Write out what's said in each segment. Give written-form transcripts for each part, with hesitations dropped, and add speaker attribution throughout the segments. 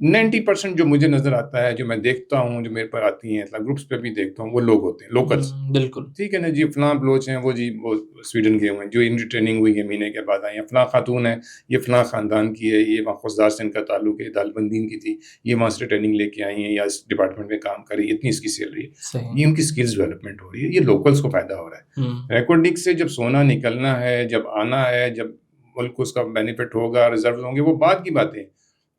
Speaker 1: 90% جو مجھے نظر آتا ہے، جو میں دیکھتا ہوں، جو میرے پر آتی ہیں اطلاع گروپس پہ بھی دیکھتا ہوں، وہ لوگ ہوتے ہیں لوکلس.
Speaker 2: بالکل
Speaker 1: ٹھیک ہے نا جی، فلاں بلوچ ہیں، وہ سویڈن گئے ہوئے ہیں، جو ان کی ٹریننگ ہوئی ہے مہینے کے بعد آئی ہیں. فلاں خاتون ہے، یہ فلاں خاندان کی ہے، یہ وہاں خضدار سے ان کا تعلق ہے، دالبندین کی تھی، یہ وہاں سے ٹریننگ لے کے آئی ہیں یا اس ڈپارٹمنٹ میں کام کر رہی ہے، اتنی اس کی سیلری ہے.
Speaker 2: صحیح.
Speaker 1: یہ ان کی اسکلز ڈیولپمنٹ ہو رہی ہے، یہ لوکلس کو فائدہ ہو رہا ہے. ریکارڈنگ سے جب سونا نکلنا ہے، جب آنا ہے، جب ملک کو اس کا بینیفٹ ہوگا، ریزرو ہوں گے، وہ بعد کی باتیں.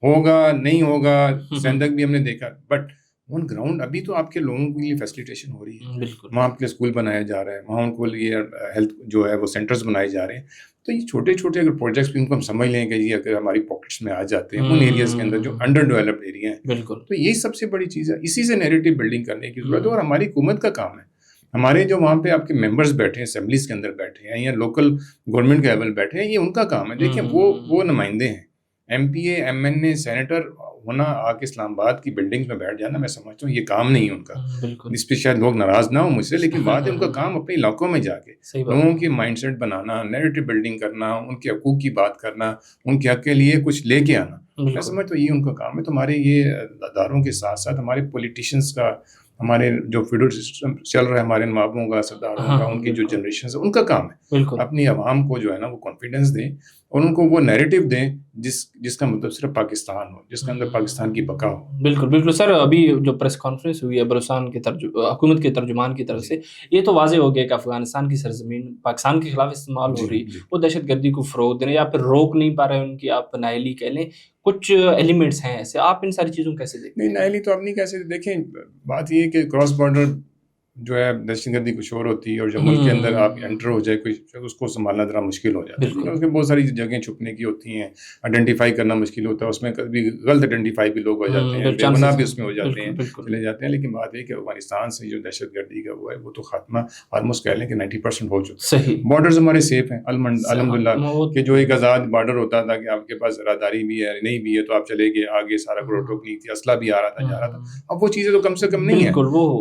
Speaker 1: ہوگا نہیں ہوگا سندھ بھی ہم نے دیکھا، بٹ آن گراؤنڈ ابھی تو آپ کے لوگوں کے لیے فیسلیٹیشن ہو رہی ہے.
Speaker 2: بالکل
Speaker 1: وہاں آپ کے اسکول بنایا جا رہا ہے، وہاں ان کو یہ ہیلتھ جو ہے وہ سینٹرز بنائے جا رہے ہیں. تو یہ چھوٹے چھوٹے اگر پروجیکٹس بھی ان کو ہم سمجھ لیں کہ جی اگر ہماری پاکٹس میں آ جاتے ہیں ان ایریاز کے اندر جو انڈر ڈیولپڈ ایریا ہیں،
Speaker 2: بالکل
Speaker 1: تو یہی سب سے بڑی چیز ہے. اسی سے نیریٹو بلڈنگ کرنے کی ضرورت ہے، اور ہماری حکومت کا کام ہے. ہمارے جو وہاں پہ آپ کے ممبرز بیٹھے ہیں، اسمبلیز کے اندر بیٹھے ہیں یا لوکل گورنمنٹ کے لیول بیٹھے ہیں، یہ ان کا کام ہے. دیکھیں وہ نمائندے ہیں، ایم پی اے، ایم این اے، سینیٹر ہونا، آ کے اسلام آباد کی بلڈنگز میں بیٹھ جانا، میں سمجھتا ہوں یہ کام نہیں ہے ان کا.
Speaker 2: بالکل
Speaker 1: اس پہ شاید لوگ ناراض نہ ہوں مجھ سے، لیکن بات ہے ان کا کام اپنے علاقوں میں جا کے
Speaker 2: صحیح بات
Speaker 1: لوگوں کی مائنڈ سیٹ بنانا، نیریٹو بلڈنگ کرنا، ان کے حقوق کی بات کرنا، ان کے حق کے لیے کچھ لے کے آنا. میں سمجھتا ہوں یہ ان کا کام ہے. تو ہمارے یہ اداروں کے ساتھ ساتھ ہمارے پولیٹیشینس کا، ہمارے جو فیڈرل سسٹم چل رہا ہے، ہمارے نوابوں کا، سرداروں کا، ان کی جو جنریشن ہے، ان کا کام ہے اپنی عوام کو جو ہے نا وہ کانفیڈنس دیں اور ان کو وہ نیریٹو دیں جس کا مطلب صرف پاکستان ہو، جس کے اندر پاکستان کی بقا ہو.
Speaker 2: بالکل بالکل سر. ابھی جو پریس کانفرنس ہوئی ہے بلوچستان کے حکومت کے ترجمان کی طرف سے، یہ تو واضح ہو گیا کہ افغانستان کی سرزمین پاکستان کے خلاف استعمال ہو رہی ہے. وہ دہشت گردی کو فروغ دینے یا پھر روک نہیں پا رہے، ان کی آپ نااہلی کہہ لیں، کچھ ایلیمنٹس ہیں ایسے. آپ ان ساری چیزوں کو کیسے دیکھتے ہیں؟
Speaker 1: نہیں، نااہلی تو آپ نہیں کہہ سکتے. دیکھیں بات یہ ہے کہ کراس بارڈر جو ہے دہشت گردی کچھ اور ہوتی ہے، اور جب ملک کے اندر آپ انٹر ہو جائے کوئی، اس کو سنبھالنا ذرا مشکل ہو جاتا ہے. اس میں بہت ساری جگہیں چھپنے کی ہوتی ہیں، آئیڈینٹیفائی کرنا مشکل ہوتا ہے. اس میں کبھی غلط آئیڈینٹیفائی بھی لوگ ہو جاتے ہیں، بے گناہ بھی اس میں ہو جاتے ہیں، چلے جاتے ہیں. لیکن بات یہ کہ افغانستان سے جو دہشت گردی کا وہ ہے، وہ تو خاتمہ آلموسٹ کہہ لیں کہ 90% ہو چکا.
Speaker 2: صحیح.
Speaker 1: بارڈرز ہمارے سیف ہیں الحمدللہ، کہ جو ایک آزاد بارڈر ہوتا تھا کہ آپ کے پاس راداری بھی ہے، نہیں بھی ہے تو آپ چلے گئے آگے، سارا کوئی روک نہیں تھی، اسلحہ بھی آ رہا تھا، جا رہا تھا. اب وہ چیزیں تو کم سے کم نہیں ہیں.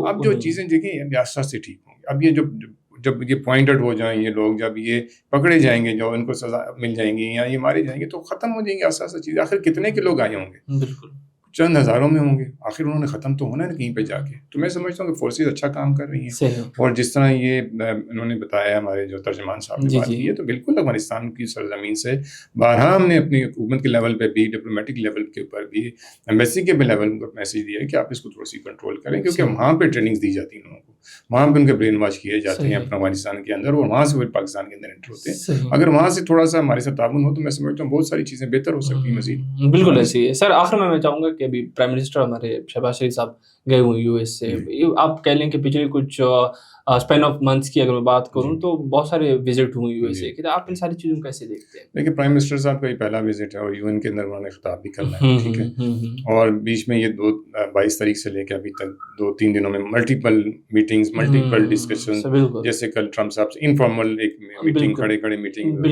Speaker 1: اب جو چیزیں دیکھیں آستہ سے ٹھیک ہوں گی. اب یہ جب یہ پوائنٹڈ ہو جائیں یہ لوگ، جب یہ پکڑے جائیں گے، جو ان کو سزا مل جائیں گی یا یہ مارے جائیں گے، تو ختم ہو جائیں گے آستہ آستہ چیزیں. آخر کتنے کے لوگ آئے ہوں گے؟
Speaker 2: بالکل
Speaker 1: چند ہزاروں میں ہوں گے. آخر انہوں نے ختم تو ہونا ہے کہیں پہ جا کے. تو میں سمجھتا ہوں کہ فورسز اچھا کام کر رہی ہیں. اور جس طرح یہ انہوں نے بتایا، ہمارے جو ترجمان صاحب نے بات کی ہے، تو بالکل افغانستان کی سرزمین سے بارہا ہم نے اپنی حکومت کے لیول پہ بھی، ڈپلومیٹک لیول کے اوپر بھی، ایمبیسی کے بھی لیول کو میسج دیا ہے کہ آپ اس کو تھوڑی سی کنٹرول کریں، کیونکہ وہاں پہ ٹریننگز دی جاتی ہیں لوگوں کو، وہاں پہ ان کے برین واش کیے جاتے ہیں اپنا افغانستان کے اندر، اور وہاں سے وہ پاکستان کے اندر انٹر ہوتے ہیں. اگر وہاں سے تھوڑا سا ہمارے ساتھ تعاون ہو تو میں سمجھتا ہوں بہت ساری چیزیں بہتر ہو سکتی ہیں مزید.
Speaker 2: بالکل ایسی ہے. سر آخر میں چاہوں گا کہ ابھی پرائم منسٹر ہمارے شہباز شریف صاحب گئے ہوئے یو ایس سے. آپ کہہ لیں کہ پچھلے کچھ اسپین آف منتھس کی اگر میں بات کروں تو بہت سارے وزٹ ہوئے یو ایس اے کے. آپ ان ساری چیزوں کو کیسے دیکھتے ہیں؟
Speaker 1: دیکھیے پرائم منسٹر صاحب کا یہ پہلا وزٹ ہے، اور یو این کے اندر انہوں نے خطاب بھی کرنا ہے، ٹھیک ہے. اور بیچ میں یہ 22 تاریخ سے لے کے ابھی تک 2-3 دنوں میں ملٹیپل میٹنگز، ملٹیپل ڈسکشن، جیسے کل ٹرمپ صاحب سے انفارمل ایک میٹنگ، کھڑے میٹنگ.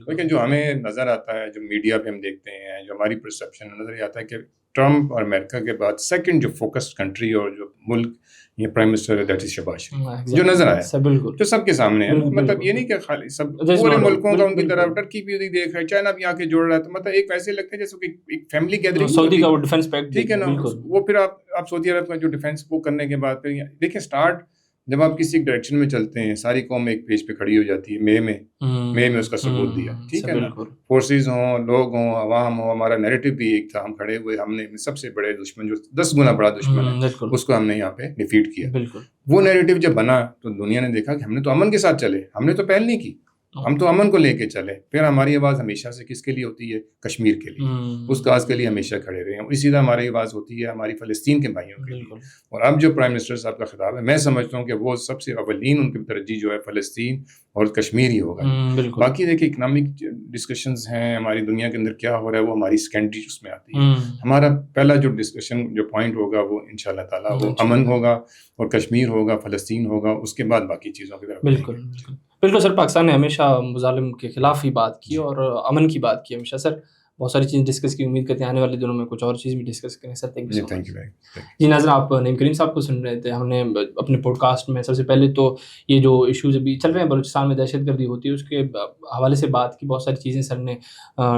Speaker 1: لیکن جو ہمیں نظر آتا ہے، جو میڈیا پہ ہم دیکھتے ہیں، جو ہماری پرسیپشن نظر آتا ہے کہ ٹرمپ اور امریکہ کے بعد سیکنڈ جو فوکسڈ کنٹری اور جو ملک یہ پرائم منسٹر ہے، دیٹ از شہباز شریف، جو نظر آیا، جو سب کے سامنے ہے. مطلب یہ نہیں کہ خالی سب پورے ملکوں کا ان کی طرف، ٹرکی بھی دیکھ رہا ہے، چائنا بھی آ کے جوڑ رہا ہے. تو مطلب ایک ایسے لگتا ہے جیسے کہ ایک فیملی گیدرنگ.
Speaker 2: سعودی کا وہ ڈیفنس پیکٹ،
Speaker 1: ٹھیک ہے نا. وہ پھر آپ سعودی عرب کا جو ڈیفنس وہ کرنے کے بعد پھر دیکھیں اسٹارٹ جب آپ کسی ایک ڈائریکشن میں چلتے ہیں، ساری قوم ایک پیج پہ کھڑی ہو جاتی ہے. مے میں اس کا ثبوت دیا، ٹھیک ہے نا. فورسز ہوں، لوگ ہوں، عوام ہو، ہمارا نیریٹو بھی ایک تھا. ہم کھڑے ہوئے، ہم نے سب سے بڑے دشمن جو 10 گنا بڑا دشمن ہے اس کو ہم نے یہاں پہ ڈیفیٹ کیا. وہ نیریٹو جب بنا تو دنیا نے دیکھا کہ ہم نے تو امن کے ساتھ چلے، ہم نے تو پہل نہیں کی، ہم تو امن کو لے کے چلے. پھر ہماری آواز ہمیشہ سے کس کے لیے ہوتی ہے؟ کشمیر کے لیے. اس کاز کے لیے ہمیشہ کھڑے رہے ہیں. اسی طرح ہماری آواز ہوتی ہے ہماری فلسطین کے بھائیوں کے لیے. اور اب جو پرائم منسٹر صاحب کا خطاب ہے، میں سمجھتا ہوں کہ وہ سب سے اولین ان کی ترجیح جو ہے فلسطین اور کشمیر ہی ہوگا. باقی دیکھیں اکنامک ڈسکشنز ہیں ہماری دنیا کے اندر کیا ہو رہا ہے، وہ ہماری سیکنڈری اس میں آتی ہے. ہمارا پہلا جو ڈسکشن جو پوائنٹ ہوگا وہ انشاءاللہ تعالیٰ وہ امن ہوگا، اور کشمیر ہوگا، فلسطین ہوگا. اس کے بعد باقی چیزوں کی طرف. بالکل
Speaker 2: سر. پاکستان نے ہمیشہ مظالم کے خلاف ہی بات کی اور امن کی بات کی ہمیشہ. سر بہت ساری چیزیں ڈسکس کی. امید کرتے ہیں آنے والے دنوں میں کچھ اور چیز بھی ڈسکس کریں. Sir thank you.
Speaker 1: Thank you بھائی.
Speaker 2: جی ناظرین, آپ نعیم کریم صاحب کو سن رہے تھے. ہم نے اپنے پوڈ کاسٹ میں سب سے پہلے تو یہ جو ایشوز ابھی چل رہے ہیں بلوچستان میں دہشت گردی ہوتی ہے اس کے حوالے سے بات کی. بہت ساری چیزیں سر نے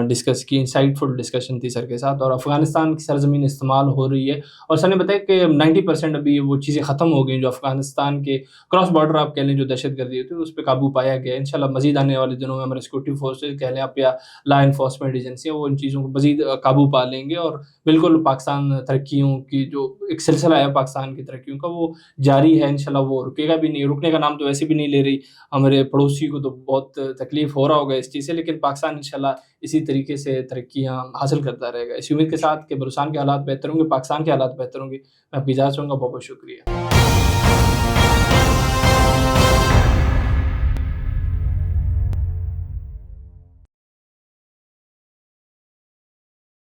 Speaker 2: ڈسکس کی, انسائٹ فل ڈسکشن تھی سر کے ساتھ. اور افغانستان کی سرزمین استعمال ہو رہی ہے اور سر نے بتایا کہ 90% ابھی وہ چیزیں ختم ہو گئی جو افغانستان کے کراس بارڈر آپ کہہ لیں جو دہشت گردی ہوتی ہے اس پہ قابو پایا گیا. انشاءاللہ مزید آنے والے دنوں میں ہمارے سیکورٹی فورسز کہہ لیں آپ یا لا انفورسمنٹ ایجنسیاں وہ ان چیزوں کو مزید قابو پا لیں گے اور بالکل پاکستان ترقیوں کی جو ایک سلسلہ ہے پاکستان کی ترقیوں کا وہ جاری ہے. انشاءاللہ وہ رکے گا بھی نہیں. رکنے کا نام تو ویسے بھی نہیں لے رہی. ہمارے پڑوسی کو تو بہت تکلیف ہو رہا ہوگا اس چیز سے, لیکن پاکستان انشاءاللہ اسی طریقے سے ترقیاں حاصل کرتا رہے گا اسی امید کے ساتھ کہ بلوچستان کے حالات بہتر ہوں گے, پاکستان کے حالات بہتر ہوں گے. میں آپ کی اجازت چاہوں گا. بہت بہت شکریہ.